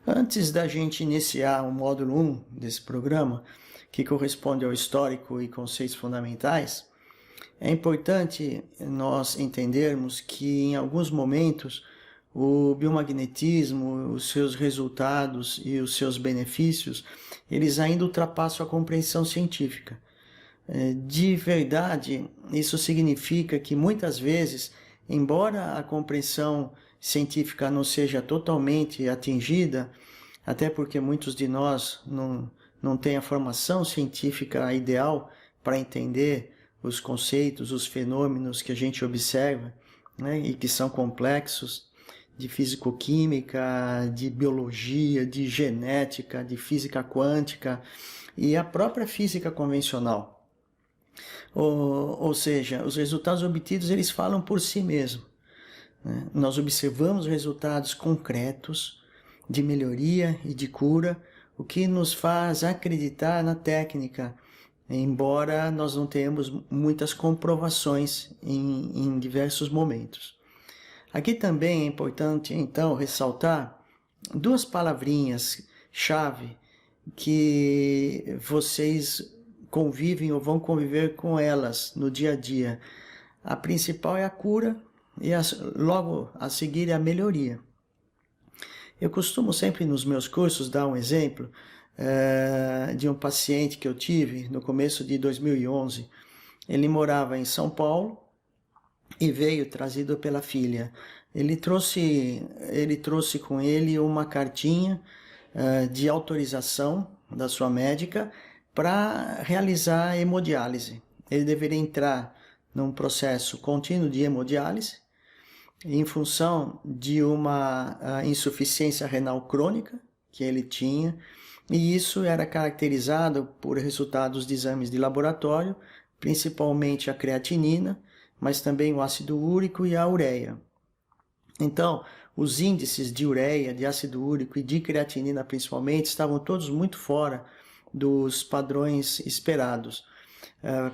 Antes da gente iniciar o módulo 1 desse programa, que corresponde ao histórico e conceitos fundamentais, é importante nós entendermos que em alguns momentos o biomagnetismo, os seus resultados e os seus benefícios, eles ainda ultrapassam a compreensão científica. De verdade, isso significa que muitas vezes, embora a compreensão científica não seja totalmente atingida, até porque muitos de nós não têm a formação científica ideal para entender os conceitos, os fenômenos que a gente observa, né, e que são complexos, de físico-química, de biologia, de genética, de física quântica e a própria física convencional. Ou seja, os resultados obtidos eles falam por si mesmos. Né? Nós observamos resultados concretos de melhoria e de cura, o que nos faz acreditar na técnica, embora nós não tenhamos muitas comprovações em diversos momentos. Aqui também é importante, então, ressaltar duas palavrinhas-chave que vocês convivem ou vão conviver com elas no dia a dia. A principal é a cura e logo a seguir é a melhoria. Eu costumo sempre nos meus cursos dar um exemplo de um paciente que eu tive no começo de 2011. Ele morava em São Paulo e veio trazido pela filha. Ele trouxe com ele uma cartinha de autorização da sua médica para realizar a hemodiálise. Ele deveria entrar num processo contínuo de hemodiálise em função de uma insuficiência renal crônica que ele tinha, e isso era caracterizado por resultados de exames de laboratório, principalmente a creatinina, mas também o ácido úrico e a ureia. Então, os índices de ureia, de ácido úrico e de creatinina principalmente estavam todos muito fora dos padrões esperados.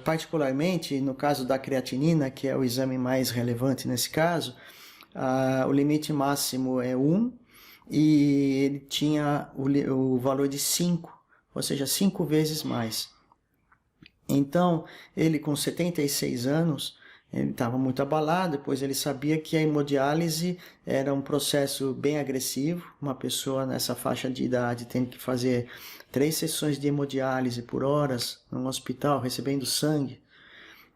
Particularmente no caso da creatinina, que é o exame mais relevante nesse caso, o limite máximo é 1 e ele tinha o valor de 5, ou seja, 5 vezes mais. Então, ele com 76 anos, ele estava muito abalado, pois ele sabia que a hemodiálise era um processo bem agressivo. Uma pessoa nessa faixa de idade tem que fazer 3 sessões de hemodiálise por horas num hospital, recebendo sangue,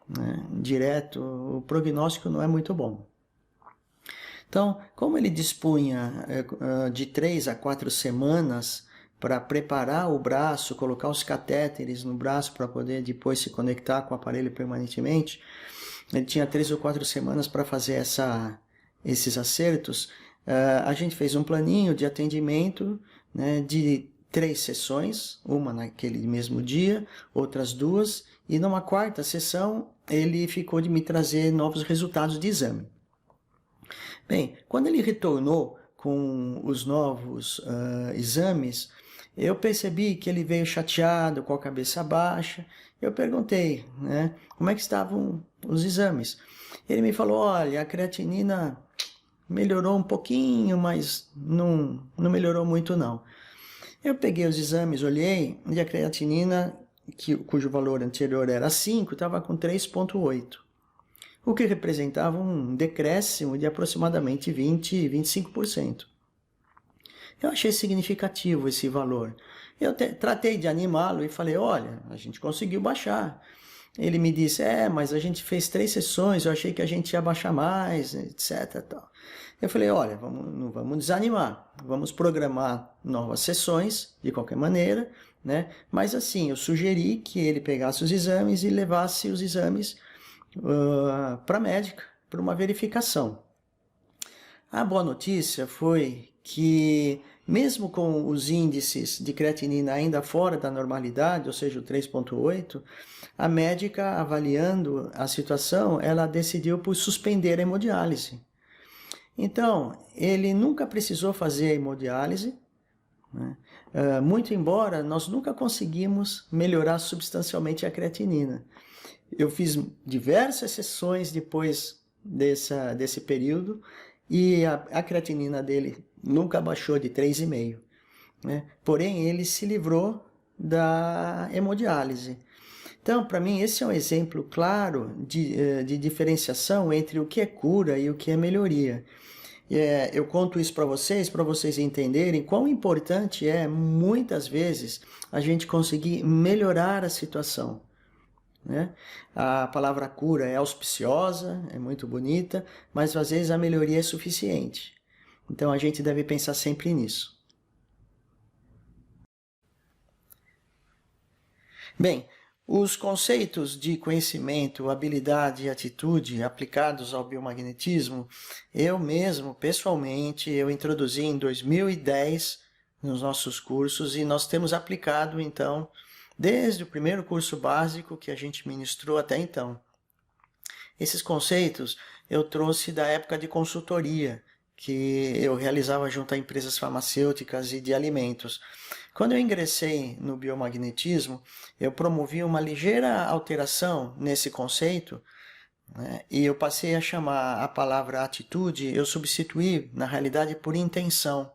né, direto. O prognóstico não é muito bom. Então, como ele dispunha de 3 a 4 semanas para preparar o braço, colocar os catéteres no braço para poder depois se conectar com o aparelho permanentemente, ele tinha 3 ou 4 semanas para fazer esses acertos. A gente fez um planinho de atendimento, né, de 3 sessões, uma naquele mesmo dia, outras 2, e numa quarta sessão ele ficou de me trazer novos resultados de exame. Bem, quando ele retornou com os novos exames, eu percebi que ele veio chateado, com a cabeça baixa. Eu perguntei, né, como é que estavam os exames. Ele me falou, olha, a creatinina melhorou um pouquinho, mas não melhorou muito não. Eu peguei os exames, olhei, e a creatinina, cujo valor anterior era 5, estava com 3,8. O que representava um decréscimo de aproximadamente 25%. Eu achei significativo esse valor. Eu tratei de animá-lo e falei, olha, a gente conseguiu baixar. Ele me disse, mas a gente fez 3 sessões, eu achei que a gente ia baixar mais, etc. Tal. Eu falei, olha, não vamos desanimar, vamos programar novas sessões, de qualquer maneira, né? Mas assim, eu sugeri que ele pegasse os exames e levasse os exames para a médica, para uma verificação. A boa notícia foi que, mesmo com os índices de creatinina ainda fora da normalidade, ou seja, o 3,8, a médica, avaliando a situação, ela decidiu por suspender a hemodiálise. Então, ele nunca precisou fazer a hemodiálise, né? Muito embora nós nunca conseguimos melhorar substancialmente a creatinina. Eu fiz diversas sessões depois desse período e a creatinina dele nunca baixou de 3,5. né? Porém, ele se livrou da hemodiálise. Então, para mim, esse é um exemplo claro de diferenciação entre o que é cura e o que é melhoria. Eu conto isso para vocês entenderem quão importante é, muitas vezes, a gente conseguir melhorar a situação, né? A palavra cura é auspiciosa, é muito bonita, mas às vezes a melhoria é suficiente. Então a gente deve pensar sempre nisso. Bem, os conceitos de conhecimento, habilidade e atitude aplicados ao biomagnetismo, eu mesmo, pessoalmente, eu introduzi em 2010 nos nossos cursos e nós temos aplicado, então, desde o primeiro curso básico que a gente ministrou até então. Esses conceitos eu trouxe da época de consultoria, que eu realizava junto a empresas farmacêuticas e de alimentos. Quando eu ingressei no biomagnetismo, eu promovi uma ligeira alteração nesse conceito, né? E eu passei a chamar a palavra atitude, eu substituí, na realidade, por intenção.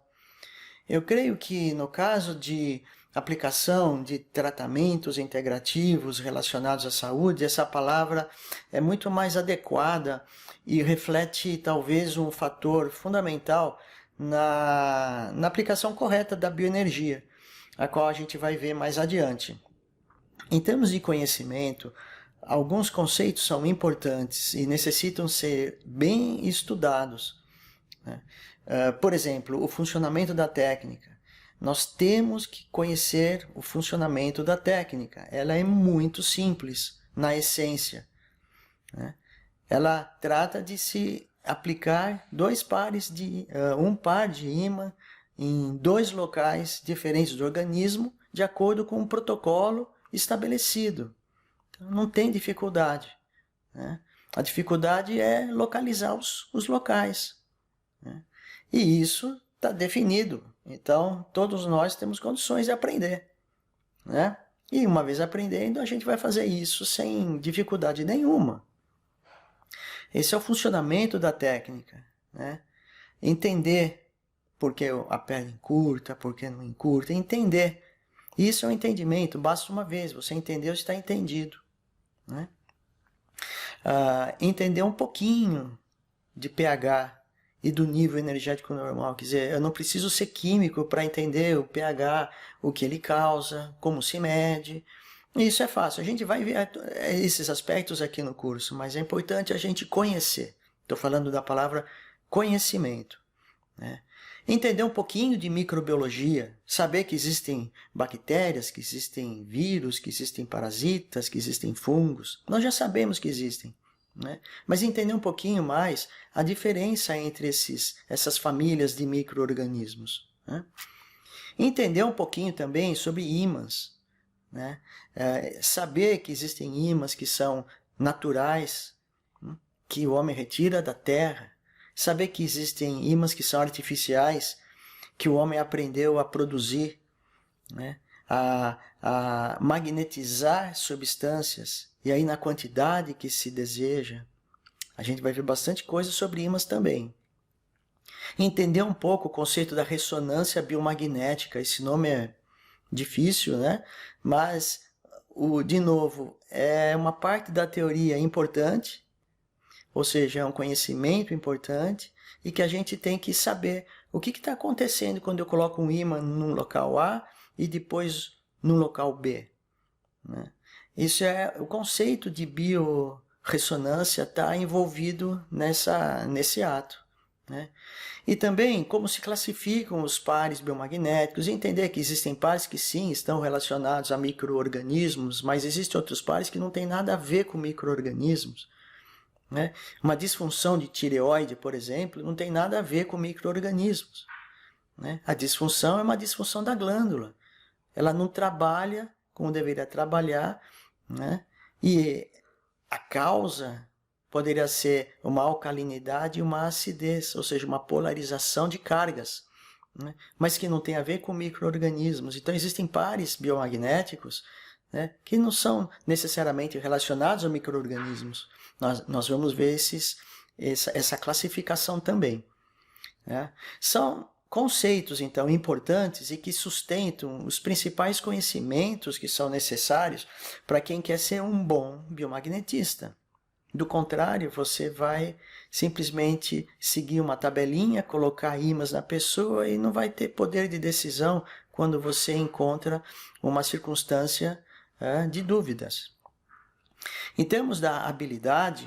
Eu creio que no caso de aplicação de tratamentos integrativos relacionados à saúde, essa palavra é muito mais adequada e reflete talvez um fator fundamental na aplicação correta da bioenergia, a qual a gente vai ver mais adiante. Em termos de conhecimento, alguns conceitos são importantes e necessitam ser bem estudados, né? Por exemplo, o funcionamento da técnica. Nós temos que conhecer o funcionamento da técnica. Ela é muito simples, na essência, né? Ela trata de se aplicar um par de ímã em dois locais diferentes do organismo, de acordo com um protocolo estabelecido. Então, não tem dificuldade, né? A dificuldade é localizar os locais, né? E isso está definido. Então, todos nós temos condições de aprender, né? E uma vez aprendendo, a gente vai fazer isso sem dificuldade nenhuma. Esse é o funcionamento da técnica, né? Entender por que a perna encurta, por que não encurta, entender. Isso é um entendimento, basta uma vez, você entendeu, está entendido, né? Entender um pouquinho de pH e do nível energético normal, quer dizer, eu não preciso ser químico para entender o pH, o que ele causa, como se mede. Isso é fácil, a gente vai ver esses aspectos aqui no curso, mas é importante a gente conhecer. Estou falando da palavra conhecimento, né? Entender um pouquinho de microbiologia, saber que existem bactérias, que existem vírus, que existem parasitas, que existem fungos. Nós já sabemos que existem, né? Mas entender um pouquinho mais a diferença entre essas famílias de micro-organismos, né? Entender um pouquinho também sobre ímãs, né? Saber que existem ímãs que são naturais, que o homem retira da terra. Saber que existem ímãs que são artificiais, que o homem aprendeu a produzir, né? A magnetizar substâncias, e aí na quantidade que se deseja. A gente vai ver bastante coisa sobre ímãs também. Entender um pouco o conceito da ressonância biomagnética. Esse nome é difícil, né? Mas, de novo, é uma parte da teoria importante, ou seja, é um conhecimento importante e que a gente tem que saber o que está acontecendo quando eu coloco um ímã num local A e depois no local B, né? Isso é o conceito de biorressonância, está envolvido nesse ato, né? E também como se classificam os pares biomagnéticos, entender que existem pares que sim estão relacionados a micro-organismos, mas existem outros pares que não têm nada a ver com micro-organismos, né? Uma disfunção de tireoide, por exemplo, não tem nada a ver com micro-organismos, né? A disfunção é uma disfunção da glândula. Ela não trabalha como deveria trabalhar, né? E a causa poderia ser uma alcalinidade e uma acidez, ou seja, uma polarização de cargas, né? Mas que não tem a ver com micro-organismos. Então existem pares biomagnéticos, né, que não são necessariamente relacionados a micro-organismos. Nós vamos ver essa classificação também, né? São conceitos, então, importantes e que sustentam os principais conhecimentos que são necessários para quem quer ser um bom biomagnetista. Do contrário, você vai simplesmente seguir uma tabelinha, colocar ímãs na pessoa e não vai ter poder de decisão quando você encontra uma circunstância de dúvidas. Em termos da habilidade,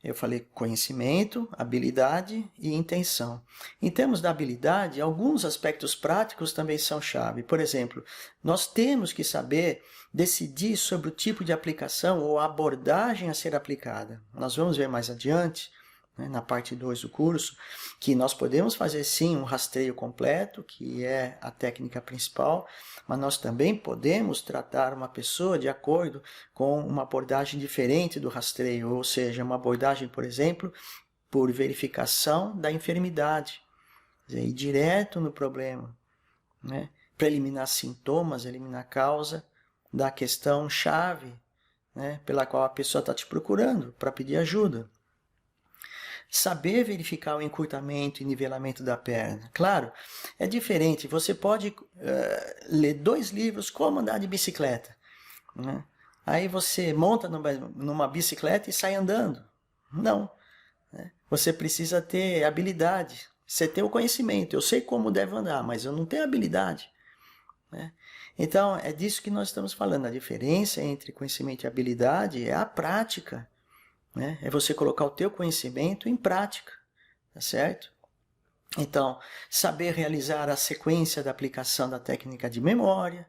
eu falei conhecimento, habilidade e intenção. Em termos da habilidade, alguns aspectos práticos também são chave. Por exemplo, nós temos que saber decidir sobre o tipo de aplicação ou abordagem a ser aplicada. Nós vamos ver mais adiante, na parte 2 do curso, que nós podemos fazer sim um rastreio completo, que é a técnica principal, mas nós também podemos tratar uma pessoa de acordo com uma abordagem diferente do rastreio, ou seja, uma abordagem, por exemplo, por verificação da enfermidade, ir direto no problema, para eliminar sintomas, eliminar a causa da questão chave, pela qual a pessoa está te procurando para pedir ajuda. Saber verificar o encurtamento e nivelamento da perna. Claro, é diferente. Você pode ler 2 livros como andar de bicicleta. Aí você monta numa bicicleta e sai andando. Não. Você precisa ter habilidade. Você tem o conhecimento. Eu sei como deve andar, mas eu não tenho habilidade. Então, é disso que nós estamos falando. A diferença entre conhecimento e habilidade é a prática. É você colocar o teu conhecimento em prática, tá certo? Então, saber realizar a sequência da aplicação da técnica de memória,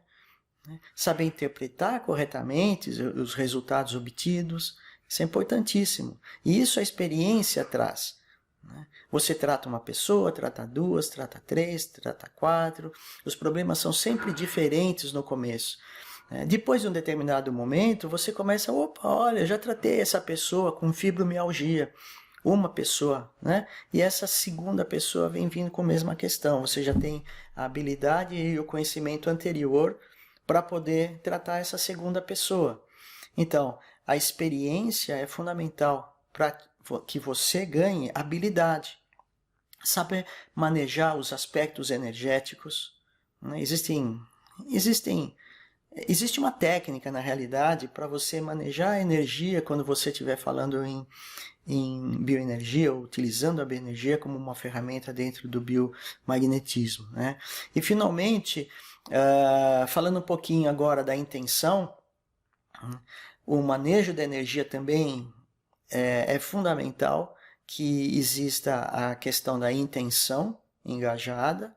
saber interpretar corretamente os resultados obtidos, isso é importantíssimo. E isso a experiência traz. Você trata uma pessoa, trata 2, trata 3, trata 4, os problemas são sempre diferentes no começo. Depois de um determinado momento, você começa, opa, olha, já tratei essa pessoa com fibromialgia, uma pessoa, e essa segunda pessoa vem vindo com a mesma questão. Você já tem a habilidade e o conhecimento anterior para poder tratar essa segunda pessoa. Então, a experiência é fundamental para que você ganhe habilidade. Saber manejar os aspectos energéticos. Existe uma técnica, na realidade, para você manejar a energia quando você estiver falando em bioenergia, ou utilizando a bioenergia como uma ferramenta dentro do biomagnetismo. E, finalmente, falando um pouquinho agora da intenção, o manejo da energia também é fundamental que exista a questão da intenção engajada,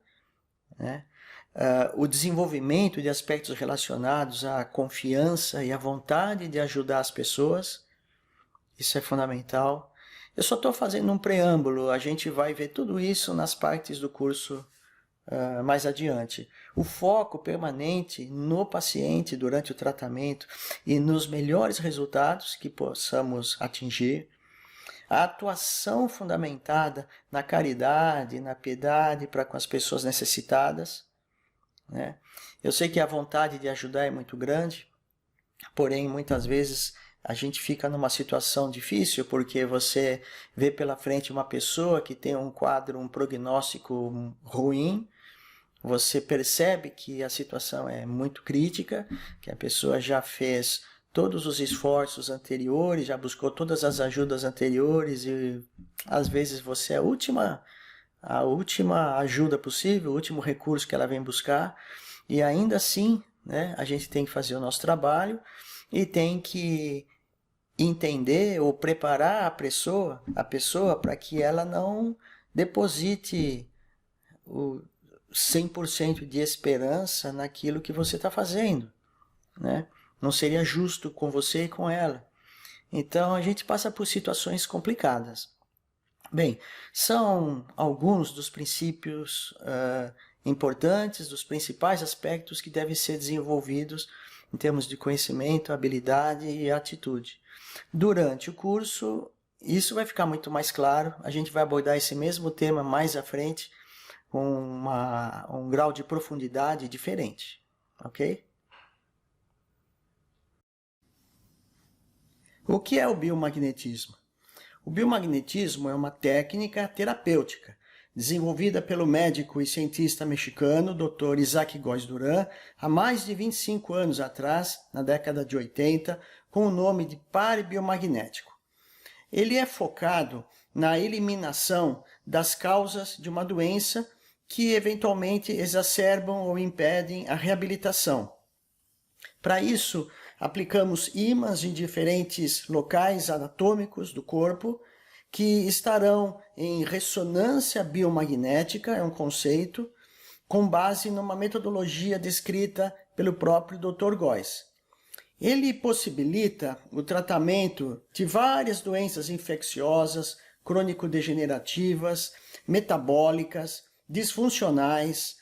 o desenvolvimento de aspectos relacionados à confiança e à vontade de ajudar as pessoas, isso é fundamental. Eu só estou fazendo um preâmbulo, a gente vai ver tudo isso nas partes do curso mais adiante. O foco permanente no paciente durante o tratamento e nos melhores resultados que possamos atingir. A atuação fundamentada na caridade, na piedade para com as pessoas necessitadas. Eu sei que a vontade de ajudar é muito grande, porém muitas vezes a gente fica numa situação difícil porque você vê pela frente uma pessoa que tem um quadro, um prognóstico ruim, você percebe que a situação é muito crítica, que a pessoa já fez todos os esforços anteriores, já buscou todas as ajudas anteriores e às vezes você é a última ajuda possível, o último recurso que ela vem buscar, e ainda assim, a gente tem que fazer o nosso trabalho e tem que entender ou preparar a pessoa para que ela não deposite o 100% de esperança naquilo que você está fazendo, Não seria justo com você e com ela. Então a gente passa por situações complicadas. Bem, são alguns dos princípios importantes, dos principais aspectos que devem ser desenvolvidos em termos de conhecimento, habilidade e atitude. Durante o curso, isso vai ficar muito mais claro. A gente vai abordar esse mesmo tema mais à frente, com um grau de profundidade diferente. Ok? O que é o biomagnetismo? O biomagnetismo é uma técnica terapêutica desenvolvida pelo médico e cientista mexicano Dr. Isaac Góes Duran há mais de 25 anos atrás, na década de 80, com o nome de par biomagnético. Ele é focado na eliminação das causas de uma doença que eventualmente exacerbam ou impedem a reabilitação. Para isso, aplicamos ímãs em diferentes locais anatômicos do corpo que estarão em ressonância biomagnética, é um conceito, com base numa metodologia descrita pelo próprio Dr. Góes. Ele possibilita o tratamento de várias doenças infecciosas, crônico-degenerativas, metabólicas, disfuncionais,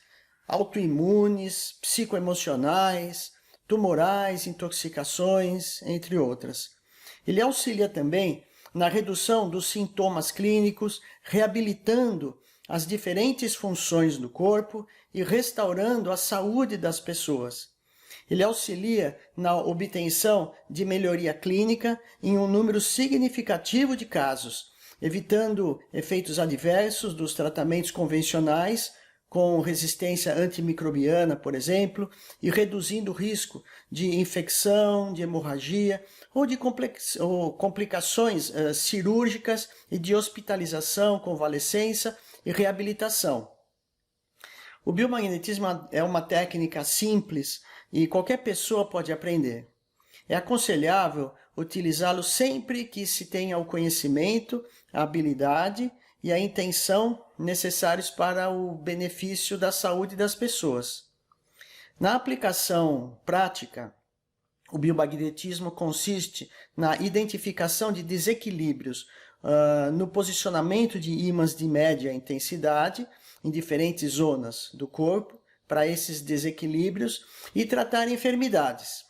autoimunes, psicoemocionais, tumorais, intoxicações, entre outras. Ele auxilia também na redução dos sintomas clínicos, reabilitando as diferentes funções do corpo e restaurando a saúde das pessoas. Ele auxilia na obtenção de melhoria clínica em um número significativo de casos, evitando efeitos adversos dos tratamentos convencionais, com resistência antimicrobiana, por exemplo, e reduzindo o risco de infecção, de hemorragia ou de complicações cirúrgicas e de hospitalização, convalescença e reabilitação. O biomagnetismo é uma técnica simples e qualquer pessoa pode aprender. É aconselhável utilizá-lo sempre que se tenha o conhecimento, a habilidade e a intenção necessários para o benefício da saúde das pessoas. Na aplicação prática, o biomagnetismo consiste na identificação de desequilíbrios no posicionamento de ímãs de média intensidade em diferentes zonas do corpo para esses desequilíbrios e tratar enfermidades.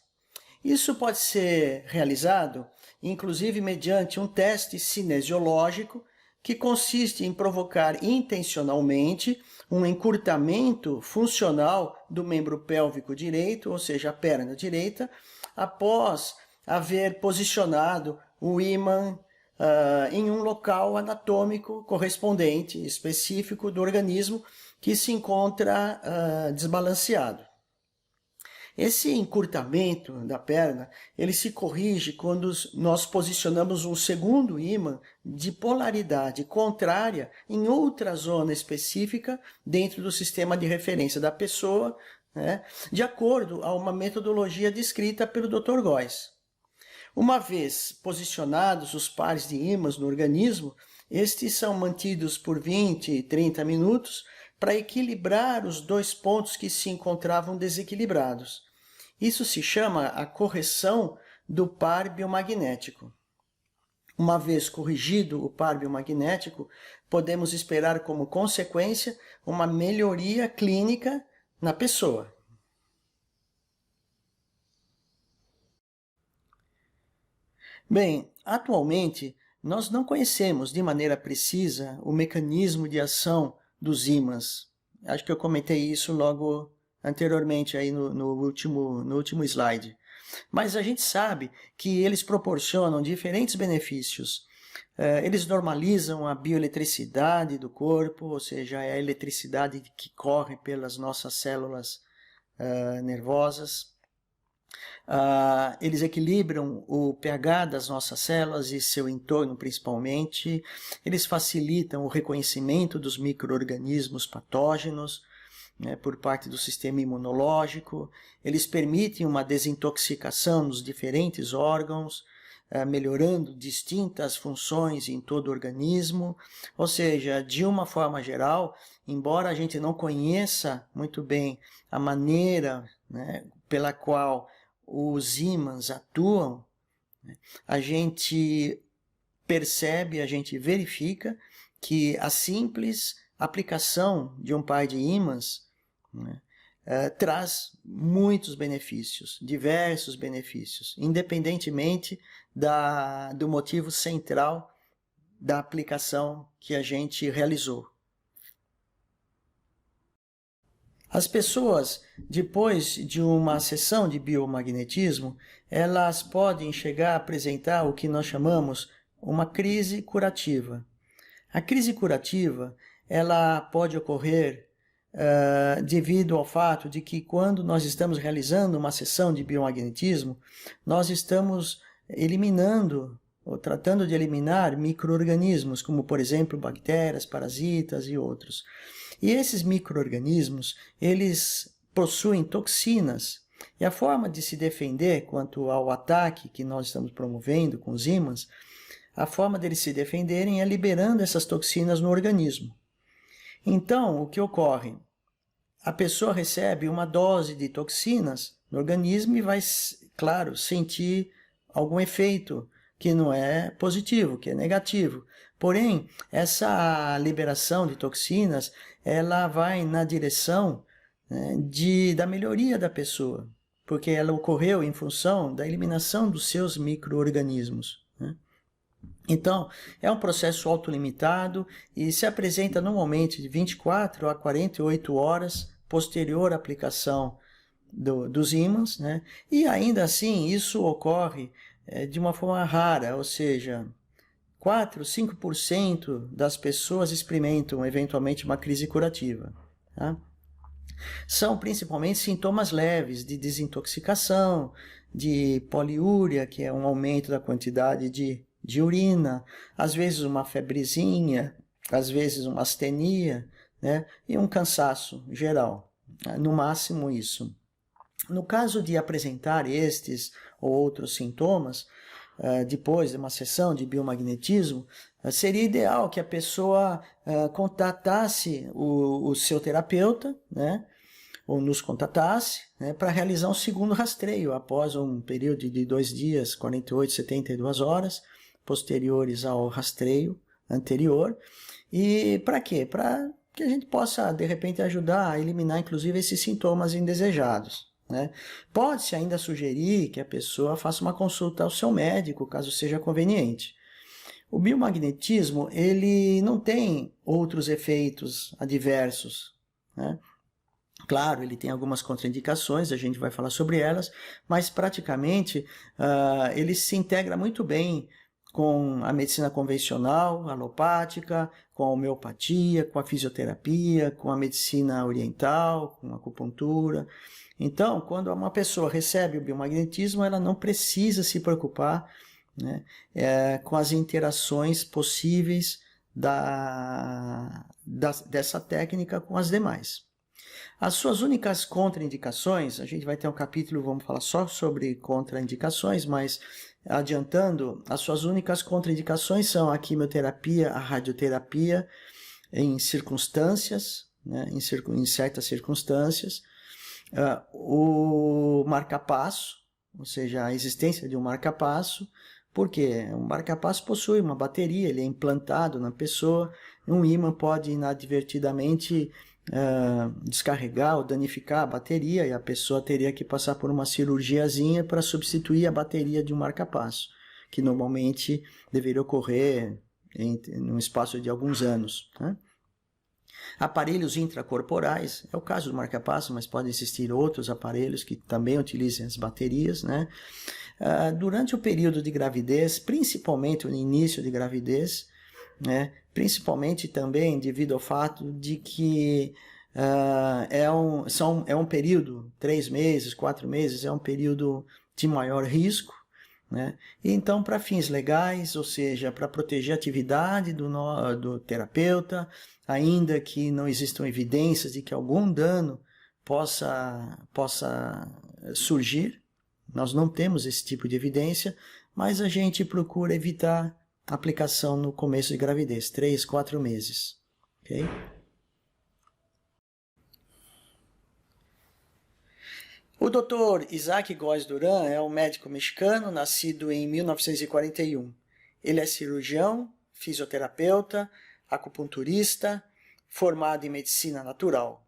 Isso pode ser realizado, inclusive, mediante um teste cinesiológico que consiste em provocar intencionalmente um encurtamento funcional do membro pélvico direito, ou seja, a perna direita, após haver posicionado o ímã em um local anatômico correspondente, específico do organismo que se encontra desbalanceado. Esse encurtamento da perna, ele se corrige quando nós posicionamos um segundo ímã de polaridade contrária em outra zona específica dentro do sistema de referência da pessoa, né, de acordo a uma metodologia descrita pelo Dr. Góes. Uma vez posicionados os pares de ímãs no organismo, estes são mantidos por 20 e 30 minutos para equilibrar os dois pontos que se encontravam desequilibrados. Isso se chama a correção do par biomagnético. Uma vez corrigido o par biomagnético, podemos esperar como consequência uma melhoria clínica na pessoa. Bem, atualmente nós não conhecemos de maneira precisa o mecanismo de ação dos ímãs. Acho que eu comentei isso logo anteriormente aí no último slide. Mas a gente sabe que eles proporcionam diferentes benefícios. Eles normalizam a bioeletricidade do corpo, ou seja, é a eletricidade que corre pelas nossas células nervosas. Eles equilibram o pH das nossas células e seu entorno principalmente. Eles facilitam o reconhecimento dos micro-organismos patógenos, né, por parte do sistema imunológico. Eles permitem uma desintoxicação nos diferentes órgãos, melhorando distintas funções em todo o organismo. Ou seja, de uma forma geral, embora a gente não conheça muito bem a maneira, né, pela qual os ímãs atuam, a gente percebe, a gente verifica que a simples aplicação de um par de ímãs, né, traz muitos benefícios, diversos benefícios, independentemente do motivo central da aplicação que a gente realizou. As pessoas, depois de uma sessão de biomagnetismo, elas podem chegar a apresentar o que nós chamamos uma crise curativa. A crise curativa ela pode ocorrer devido ao fato de que quando nós estamos realizando uma sessão de biomagnetismo, nós estamos eliminando ou tratando de eliminar micro-organismos, como por exemplo bactérias, parasitas e outros. E esses micro-organismos, eles possuem toxinas, e a forma de se defender quanto ao ataque que nós estamos promovendo com os ímãs, a forma deles se defenderem é liberando essas toxinas no organismo. Então, o que ocorre? A pessoa recebe uma dose de toxinas no organismo e vai, claro, sentir algum efeito que não é positivo, que é negativo. Porém, essa liberação de toxinas, ela vai na direção, né, da melhoria da pessoa, porque ela ocorreu em função da eliminação dos seus micro-organismos, né? Então, é um processo autolimitado e se apresenta normalmente de 24 a 48 horas posterior à aplicação dos ímãs, né? E ainda assim, isso ocorre de uma forma rara, ou seja, 4, 5% das pessoas experimentam eventualmente uma crise curativa, tá? São principalmente sintomas leves de desintoxicação, de poliúria, que é um aumento da quantidade de urina, às vezes uma febrezinha, às vezes uma astenia, né? E um cansaço geral, no máximo isso. No caso de apresentar estes ou outros sintomas, depois de uma sessão de biomagnetismo, seria ideal que a pessoa contatasse o seu terapeuta, né? Ou nos contatasse, né, para realizar um segundo rastreio após um período de 2 dias, 48, 72 horas, posteriores ao rastreio anterior. E para quê? Para que a gente possa, de repente, ajudar a eliminar, inclusive, esses sintomas indesejados, né? Pode-se ainda sugerir que a pessoa faça uma consulta ao seu médico, caso seja conveniente. O biomagnetismo, ele não tem outros efeitos adversos, né? Claro, ele tem algumas contraindicações, a gente vai falar sobre elas, mas praticamente ele se integra muito bem com a medicina convencional, alopática, com a homeopatia, com a fisioterapia, com a medicina oriental, com a acupuntura. Então, quando uma pessoa recebe o biomagnetismo, ela não precisa se preocupar, né, com as interações possíveis dessa técnica com as demais. As suas únicas contraindicações, a gente vai ter um capítulo, vamos falar só sobre contraindicações, mas adiantando, as suas únicas contraindicações são a quimioterapia, a radioterapia, em circunstâncias, né, em certas circunstâncias, o marca-passo, ou seja, a existência de um marca-passo, porque um marca-passo possui uma bateria, ele é implantado na pessoa, um ímã pode inadvertidamente descarregar ou danificar a bateria e a pessoa teria que passar por uma cirurgiazinha para substituir a bateria de um marca-passo, que normalmente deveria ocorrer num espaço de alguns anos, né? Aparelhos intracorporais, é o caso do marca-passo, mas podem existir outros aparelhos que também utilizem as baterias, né? Durante o período de gravidez, principalmente no início de gravidez, né? Principalmente também devido ao fato de que é um período, 3 meses, 4 meses, é um período de maior risco, né? E então, para fins legais, ou seja, para proteger a atividade do terapeuta, ainda que não existam evidências de que algum dano possa surgir, nós não temos esse tipo de evidência, mas a gente procura evitar a aplicação no começo de gravidez, 3, 4 meses. Okay? O Dr. Isaac Góes Duran é um médico mexicano, nascido em 1941. Ele é cirurgião, fisioterapeuta, acupunturista, formado em medicina natural.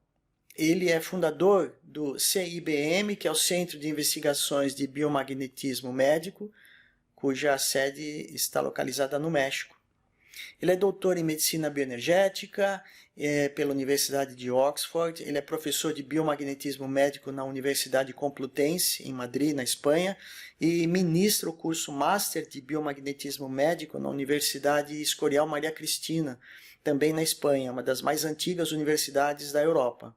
Ele é fundador do CIBM, que é o Centro de Investigações de Biomagnetismo Médico, cuja sede está localizada no México. Ele é doutor em medicina bioenergética pela Universidade de Oxford. Ele é professor de biomagnetismo médico na Universidade Complutense, em Madrid, na Espanha, e ministra o curso Master de Biomagnetismo Médico na Universidade Escorial Maria Cristina, também na Espanha, uma das mais antigas universidades da Europa.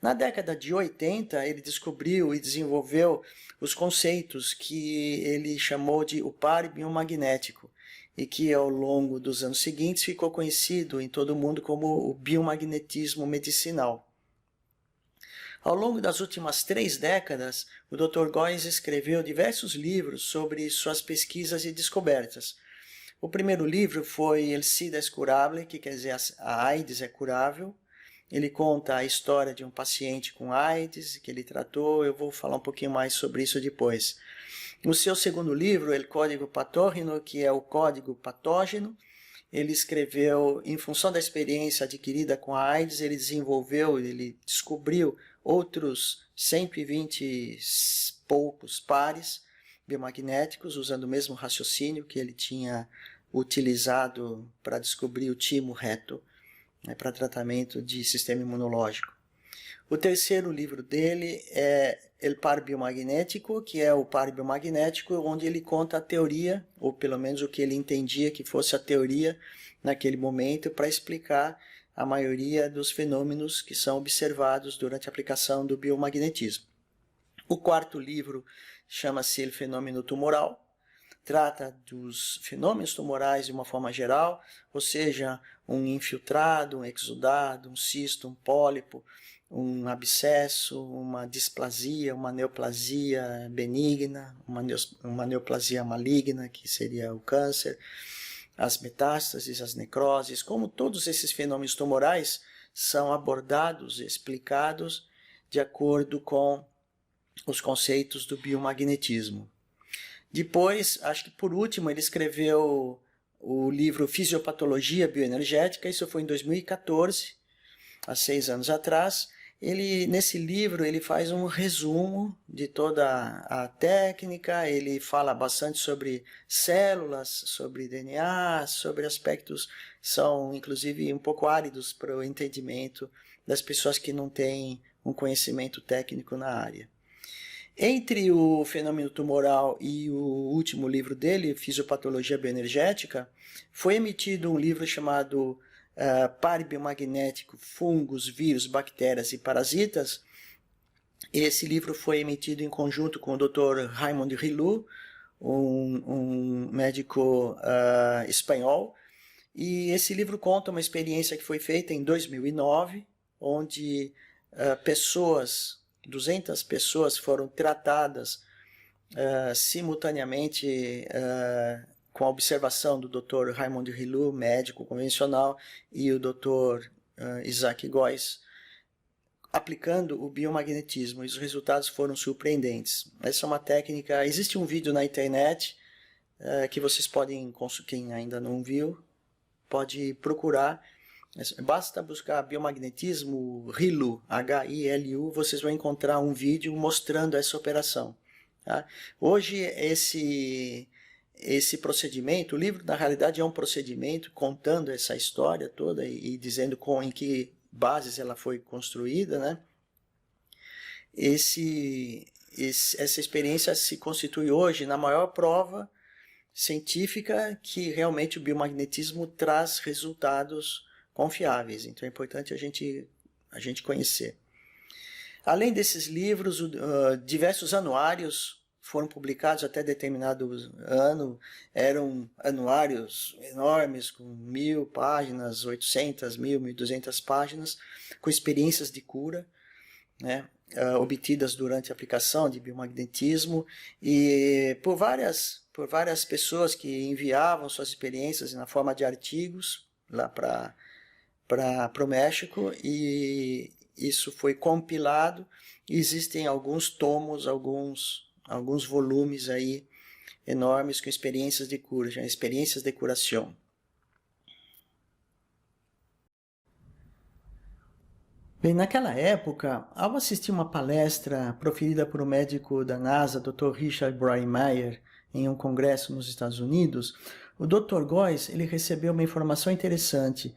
Na década de 80, ele descobriu e desenvolveu os conceitos que ele chamou de o par biomagnético, e que ao longo dos anos seguintes ficou conhecido em todo o mundo como o biomagnetismo medicinal. Ao longo das últimas 3 décadas, o Dr. Góes escreveu diversos livros sobre suas pesquisas e descobertas. O primeiro livro foi El SIDA es curable, que quer dizer a AIDS é curável. Ele conta a história de um paciente com AIDS que ele tratou. Eu vou falar um pouquinho mais sobre isso depois. No seu segundo livro, El Código Patógeno, que é o código patógeno, ele escreveu, em função da experiência adquirida com a AIDS, ele descobriu outros 120 e poucos pares biomagnéticos, usando o mesmo raciocínio que ele tinha utilizado para descobrir o timo reto, para tratamento de sistema imunológico. O terceiro livro dele é El Par Biomagnético, que é o par biomagnético, onde ele conta a teoria, ou pelo menos o que ele entendia que fosse a teoria naquele momento, para explicar a maioria dos fenômenos que são observados durante a aplicação do biomagnetismo. O quarto livro chama-se El Fenômeno Tumoral, trata dos fenômenos tumorais de uma forma geral, ou seja, um infiltrado, um exudado, um cisto, um pólipo, um abscesso, uma displasia, uma neoplasia benigna, uma neoplasia maligna, que seria o câncer, as metástases, as necroses, como todos esses fenômenos tumorais são abordados e explicados de acordo com os conceitos do biomagnetismo. Depois, acho que por último, ele escreveu o livro Fisiopatologia Bioenergética, isso foi em 2014, há 6 anos atrás. Nesse livro ele faz um resumo de toda a técnica, ele fala bastante sobre células, sobre DNA, sobre aspectos que são inclusive um pouco áridos para o entendimento das pessoas que não têm um conhecimento técnico na área. Entre o fenômeno tumoral e o último livro dele, Fisiopatologia Bioenergética, foi emitido um livro chamado Par Biomagnético, Fungos, Vírus, Bactérias e Parasitas. Esse livro foi emitido em conjunto com o Dr. Raymond Rilou, um médico espanhol, e esse livro conta uma experiência que foi feita em 2009, onde 200 pessoas foram tratadas simultaneamente com a observação do Dr. Raymond Rilou, médico convencional, e o Dr. Isaac Góes, aplicando o biomagnetismo, e os resultados foram surpreendentes. Essa é uma técnica, existe um vídeo na internet que vocês podem, quem ainda não viu, pode procurar. Basta buscar biomagnetismo Rilou, H-I-L-U, vocês vão encontrar um vídeo mostrando essa operação. Tá? Hoje esse procedimento, o livro na realidade é um procedimento contando essa história toda e dizendo em que bases ela foi construída, né? Essa experiência se constitui hoje na maior prova científica que realmente o biomagnetismo traz resultados confiáveis. Então é importante a gente conhecer. Além desses livros, diversos anuários foram publicados até determinado ano. Eram anuários enormes, com 1000 páginas, 800, 1000, 1200 páginas, com experiências de cura, né, obtidas durante a aplicação de biomagnetismo, e por várias pessoas que enviavam suas experiências na forma de artigos lá para o México, e isso foi compilado. Existem alguns tomos, alguns volumes aí enormes com experiências de cura, experiências de curação. Bem, naquela época, ao assistir uma palestra proferida por um médico da NASA, Dr. Richard Breimeyer, em um congresso nos Estados Unidos, o Dr. Góes ele recebeu uma informação interessante.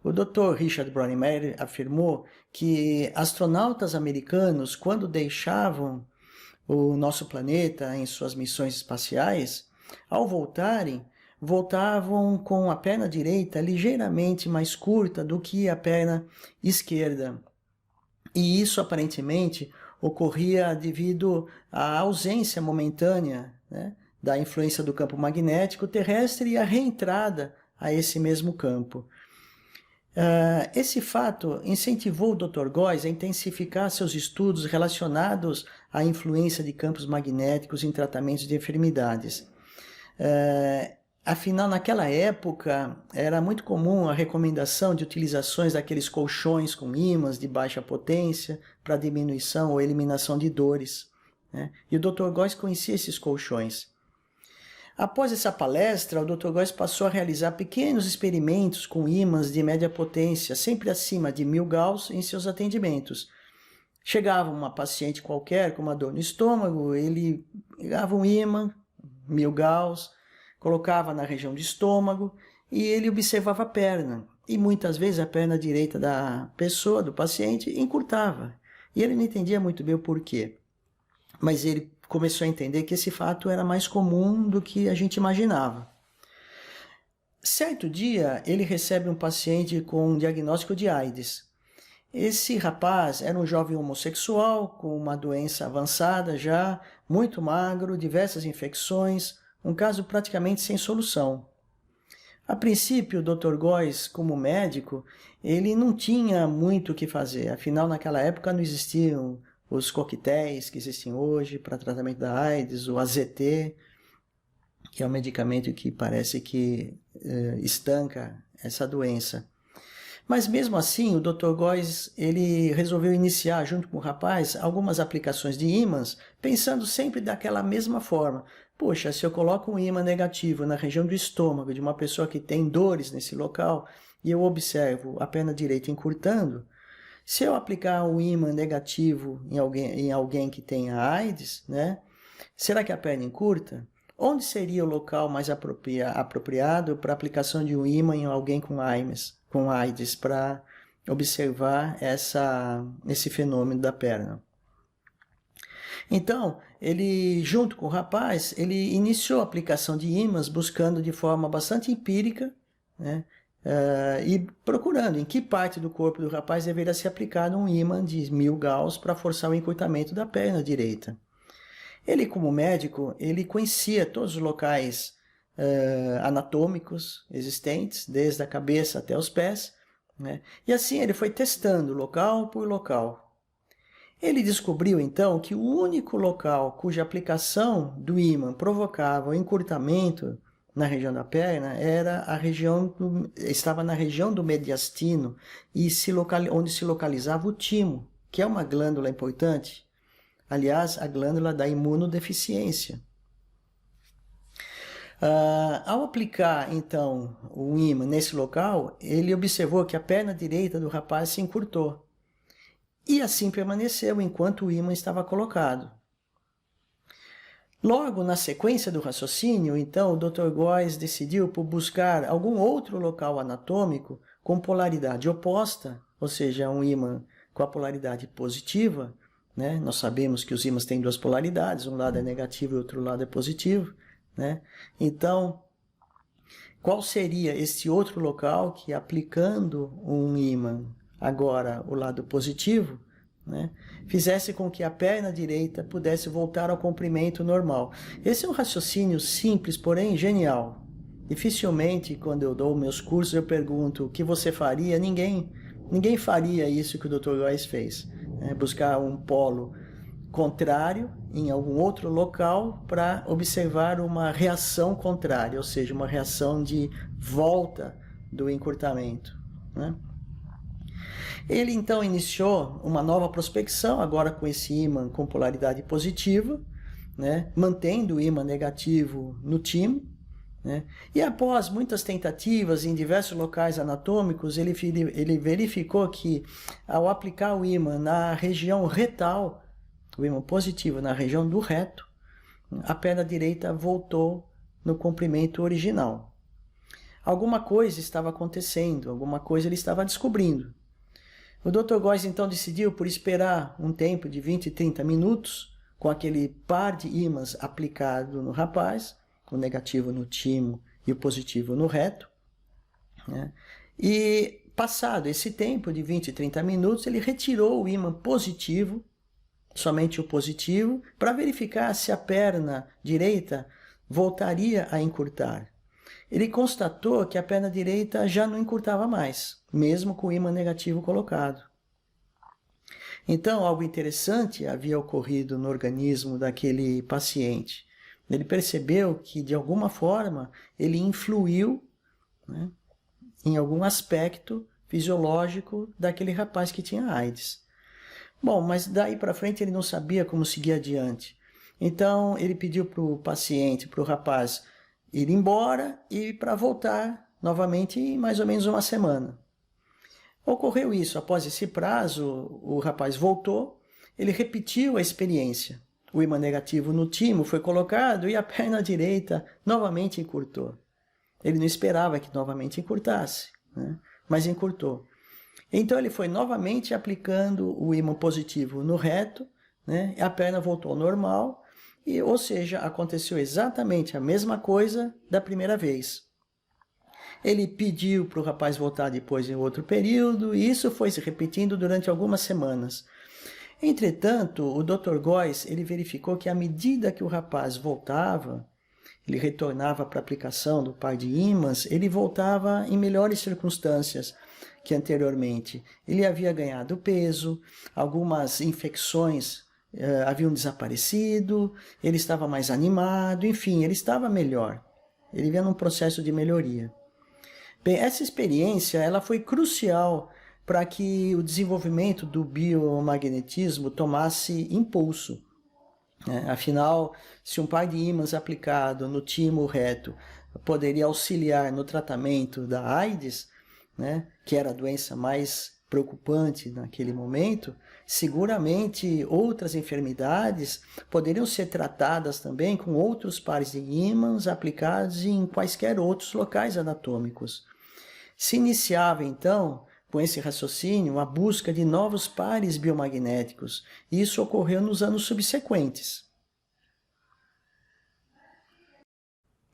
O Dr. Richard Breimeyer afirmou que astronautas americanos, quando deixavam o nosso planeta em suas missões espaciais, ao voltarem, voltavam com a perna direita ligeiramente mais curta do que a perna esquerda. E isso aparentemente ocorria devido à ausência momentânea, né, da influência do campo magnético terrestre e a reentrada a esse mesmo campo. Esse fato incentivou o Dr. Góes a intensificar seus estudos relacionados à influência de campos magnéticos em tratamentos de enfermidades. Afinal, naquela época, era muito comum a recomendação de utilizações daqueles colchões com ímãs de baixa potência para diminuição ou eliminação de dores, né? E o Dr. Góes conhecia esses colchões. Após essa palestra, o Dr. Góes passou a realizar pequenos experimentos com ímãs de média potência, sempre acima de 1000 Gauss, em seus atendimentos. Chegava uma paciente qualquer com uma dor no estômago, ele pegava um ímã, 1000 Gauss, colocava na região do estômago e ele observava a perna. E muitas vezes a perna direita da pessoa, do paciente, encurtava. E ele não entendia muito bem o porquê. Mas ele começou a entender que esse fato era mais comum do que a gente imaginava. Certo dia, ele recebe um paciente com um diagnóstico de AIDS. Esse rapaz era um jovem homossexual com uma doença avançada já, muito magro, diversas infecções, um caso praticamente sem solução. A princípio, o Dr. Góes, como médico, ele não tinha muito o que fazer, afinal naquela época não existiam os coquetéis que existem hoje para tratamento da AIDS, o AZT, que é um medicamento que parece que estanca essa doença. Mas mesmo assim, o Dr. Góes ele resolveu iniciar, junto com o rapaz, algumas aplicações de ímãs, pensando sempre daquela mesma forma. Poxa, se eu coloco um ímã negativo na região do estômago de uma pessoa que tem dores nesse local, e eu observo a perna direita encurtando, se eu aplicar um ímã negativo em alguém que tenha AIDS, né, será que a perna encurta? Onde seria o local mais apropriado para a aplicação de um ímã em alguém com AIDS para observar esse fenômeno da perna? Então, ele, junto com o rapaz, ele iniciou a aplicação de ímãs buscando de forma bastante empírica, né, e procurando em que parte do corpo do rapaz deveria ser aplicado um ímã de 1000 Gauss para forçar o encurtamento da perna direita. Ele, como médico, ele conhecia todos os locais anatômicos existentes, desde a cabeça até os pés, né? E assim ele foi testando local por local. Ele descobriu então que o único local cuja aplicação do ímã provocava o encurtamento na região da perna estava na região do mediastino e onde se localizava o timo, que é uma glândula importante. Aliás, a glândula da imunodeficiência. Ao aplicar, então, o ímã nesse local, ele observou que a perna direita do rapaz se encurtou. E assim permaneceu enquanto o ímã estava colocado. Logo na sequência do raciocínio, então, o Dr. Góes decidiu por buscar algum outro local anatômico com polaridade oposta, ou seja, um ímã com a polaridade positiva, né? Nós sabemos que os ímãs têm duas polaridades, um lado é negativo e o outro lado é positivo, né? Então, qual seria esse outro local que, aplicando um ímã, agora o lado positivo, né, fizesse com que a perna direita pudesse voltar ao comprimento normal? Esse é um raciocínio simples, porém genial. Dificilmente, quando eu dou meus cursos, eu pergunto o que você faria. Ninguém faria isso que o Dr. Góes fez. Buscar um polo contrário em algum outro local para observar uma reação contrária, ou seja, uma reação de volta do encurtamento, né? Ele então iniciou uma nova prospecção, agora com esse ímã com polaridade positiva, né, mantendo o ímã negativo no timo, né, e após muitas tentativas em diversos locais anatômicos, ele verificou que ao aplicar o ímã na região retal, o ímã positivo na região do reto, a perna direita voltou no comprimento original. Alguma coisa estava acontecendo, alguma coisa ele estava descobrindo. O Dr. Góes então decidiu por esperar um tempo de 20 e 30 minutos com aquele par de ímãs aplicado no rapaz, o negativo no timo e o positivo no reto, né? E passado esse tempo de 20 e 30 minutos, ele retirou o ímã positivo, somente o positivo, para verificar se a perna direita voltaria a encurtar. Ele constatou que a perna direita já não encurtava mais, mesmo com o ímã negativo colocado. Então, algo interessante havia ocorrido no organismo daquele paciente. Ele percebeu que, de alguma forma, ele influiu, né, em algum aspecto fisiológico daquele rapaz que tinha AIDS. Bom, mas daí para frente ele não sabia como seguir adiante. Então, ele pediu para o paciente, para o rapaz, ir embora e para voltar novamente em mais ou menos uma semana. Ocorreu isso. Após esse prazo, o rapaz voltou, ele repetiu a experiência. O ímã negativo no timo foi colocado e a perna direita novamente encurtou. Ele não esperava que novamente encurtasse, né? Mas encurtou. Então ele foi novamente aplicando o ímã positivo no reto, né? E a perna voltou ao normal, ou seja, aconteceu exatamente a mesma coisa da primeira vez. Ele pediu para o rapaz voltar depois em outro período, e isso foi se repetindo durante algumas semanas. Entretanto, o Dr. Góes, ele verificou que à medida que o rapaz voltava, ele retornava para a aplicação do par de ímãs, ele voltava em melhores circunstâncias que anteriormente. Ele havia ganhado peso, algumas infecções haviam desaparecido, ele estava mais animado, enfim, ele estava melhor. Ele vinha num processo de melhoria. Bem, essa experiência ela foi crucial para que o desenvolvimento do biomagnetismo tomasse impulso. Afinal, se um par de ímãs aplicado no timo reto poderia auxiliar no tratamento da AIDS, né, que era a doença mais preocupante naquele momento, seguramente outras enfermidades poderiam ser tratadas também com outros pares de ímãs aplicados em quaisquer outros locais anatômicos. Se iniciava, então, com esse raciocínio, a busca de novos pares biomagnéticos, e isso ocorreu nos anos subsequentes.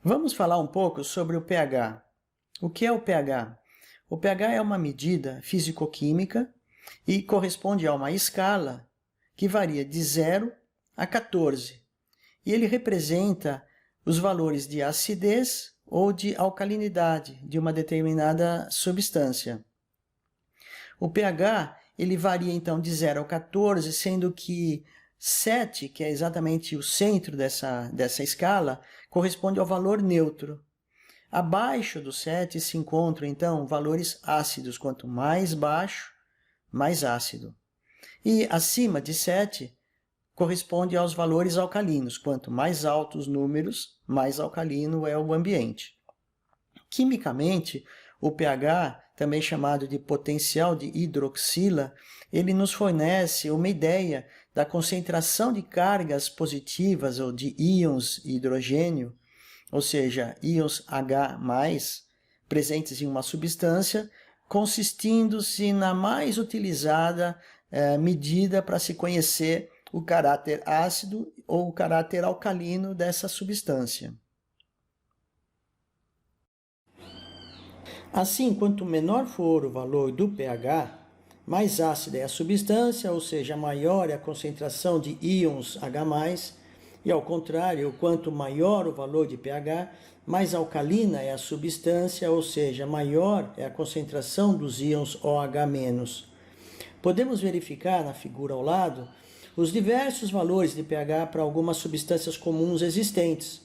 Vamos falar um pouco sobre o pH. O que é o pH? O pH é uma medida físico-química e corresponde a uma escala que varia de 0 a 14. E ele representa os valores de acidez ou de alcalinidade de uma determinada substância. O pH ele varia então de 0 a 14, sendo que 7, que é exatamente o centro dessa escala, corresponde ao valor neutro. Abaixo do 7 se encontram, então, valores ácidos. Quanto mais baixo, mais ácido. E acima de 7 corresponde aos valores alcalinos. Quanto mais altos os números, mais alcalino é o ambiente. Quimicamente, o pH, também chamado de potencial de hidroxila, ele nos fornece uma ideia da concentração de cargas positivas ou de íons hidrogênio, ou seja, íons H+, presentes em uma substância, consistindo-se na mais utilizada medida para se conhecer o caráter ácido ou o caráter alcalino dessa substância. Assim, quanto menor for o valor do pH, mais ácida é a substância, ou seja, maior é a concentração de íons H+, e ao contrário, quanto maior o valor de pH, mais alcalina é a substância, ou seja, maior é a concentração dos íons OH-. Podemos verificar na figura ao lado os diversos valores de pH para algumas substâncias comuns existentes.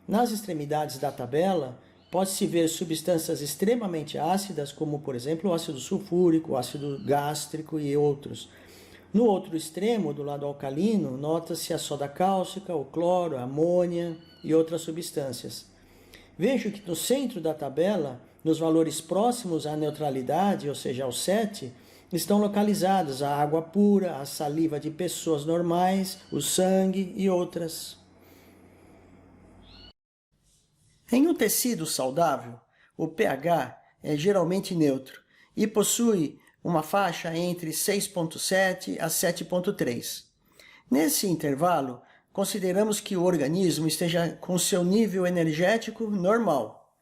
Nas extremidades da tabela, pode-se ver substâncias extremamente ácidas, como, por exemplo, o ácido sulfúrico, o ácido gástrico e outros. No outro extremo, do lado alcalino, nota-se a soda cáustica, o cloro, a amônia e outras substâncias. Vejo que no centro da tabela, nos valores próximos à neutralidade, ou seja, ao 7, estão localizadas a água pura, a saliva de pessoas normais, o sangue e outras. Em um tecido saudável, o pH é geralmente neutro e possui uma faixa entre 6,7 a 7,3. Nesse intervalo, consideramos que o organismo esteja com seu nível energético normal.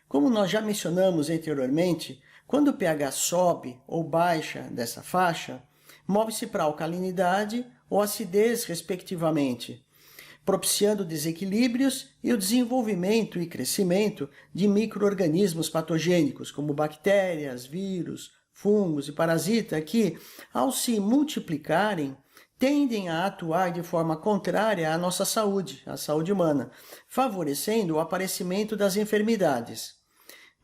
Como nós já mencionamos anteriormente, quando o pH sobe ou baixa dessa faixa, move-se para alcalinidade ou acidez, respectivamente, propiciando desequilíbrios e o desenvolvimento e crescimento de micro-organismos patogênicos, como bactérias, vírus, fungos e parasitas, que, ao se multiplicarem, tendem a atuar de forma contrária à nossa saúde, à saúde humana, favorecendo o aparecimento das enfermidades.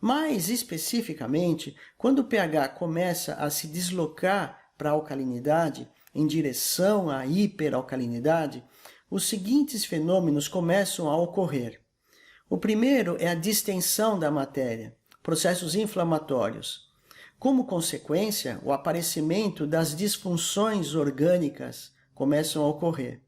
Mais especificamente, quando o pH começa a se deslocar para a alcalinidade, em direção à hiperalcalinidade, os seguintes fenômenos começam a ocorrer. O primeiro é a distensão da matéria, processos inflamatórios. Como consequência, o aparecimento das disfunções orgânicas começam a ocorrer,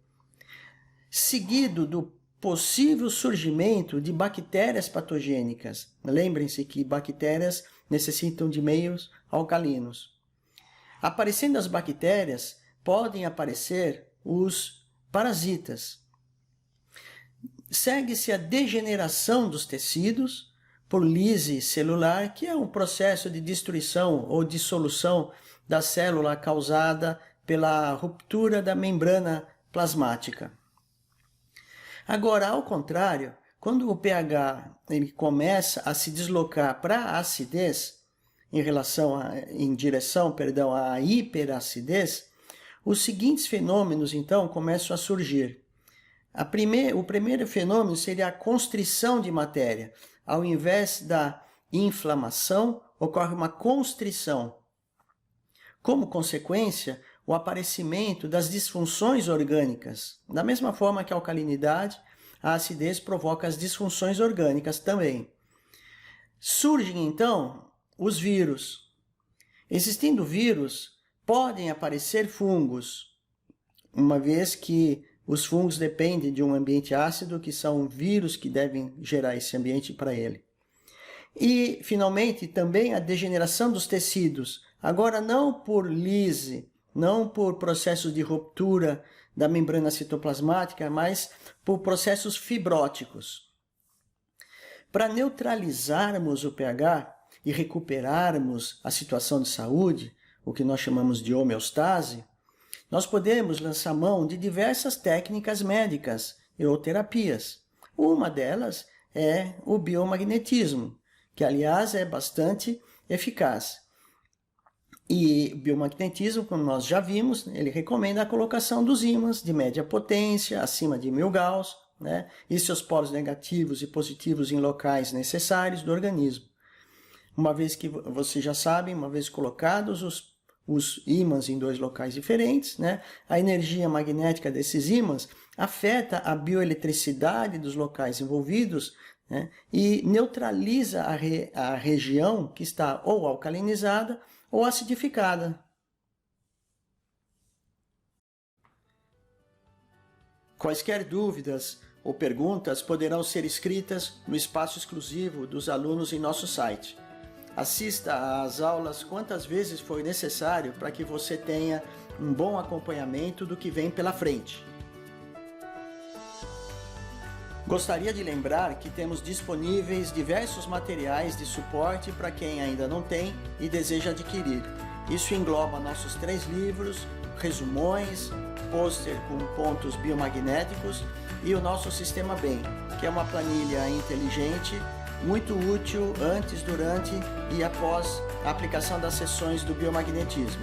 seguido do possível surgimento de bactérias patogênicas. Lembrem-se que bactérias necessitam de meios alcalinos. Aparecendo as bactérias, podem aparecer os parasitas. Segue-se a degeneração dos tecidos por lise celular, que é um processo de destruição ou dissolução da célula causada pela ruptura da membrana plasmática. Agora, ao contrário, quando o pH ele começa a se deslocar para a acidez, em direção à hiperacidez, os seguintes fenômenos, então, começam a surgir. O primeiro fenômeno seria a constrição de matéria. Ao invés da inflamação, ocorre uma constrição. Como consequência, o aparecimento das disfunções orgânicas. Da mesma forma que a alcalinidade, a acidez provoca as disfunções orgânicas também. Surgem, então, os vírus. Existindo vírus, podem aparecer fungos, uma vez que os fungos dependem de um ambiente ácido, que são vírus que devem gerar esse ambiente para ele. E, finalmente, também a degeneração dos tecidos, agora não por lise, não por processos de ruptura da membrana citoplasmática, mas por processos fibróticos. Para neutralizarmos o pH e recuperarmos a situação de saúde, o que nós chamamos de homeostase, nós podemos lançar mão de diversas técnicas médicas ou terapias. Uma delas é o biomagnetismo, que, aliás, é bastante eficaz. E o biomagnetismo, como nós já vimos, ele recomenda a colocação dos ímãs de média potência, acima de 1000 Gauss, e seus polos negativos e positivos em locais necessários do organismo. Uma vez que vocês já sabem, uma vez colocados os ímãs em 2 locais diferentes, a energia magnética desses ímãs afeta a bioeletricidade dos locais envolvidos, e neutraliza a região que está ou alcalinizada ou acidificada. Quaisquer dúvidas ou perguntas poderão ser escritas no espaço exclusivo dos alunos em nosso site. Assista às aulas quantas vezes for necessário para que você tenha um bom acompanhamento do que vem pela frente. Gostaria de lembrar que temos disponíveis diversos materiais de suporte para quem ainda não tem e deseja adquirir. Isso engloba nossos 3 livros, resumões, pôster com pontos biomagnéticos e o nosso Sistema BEM, que é uma planilha inteligente, muito útil antes, durante e após a aplicação das sessões do biomagnetismo.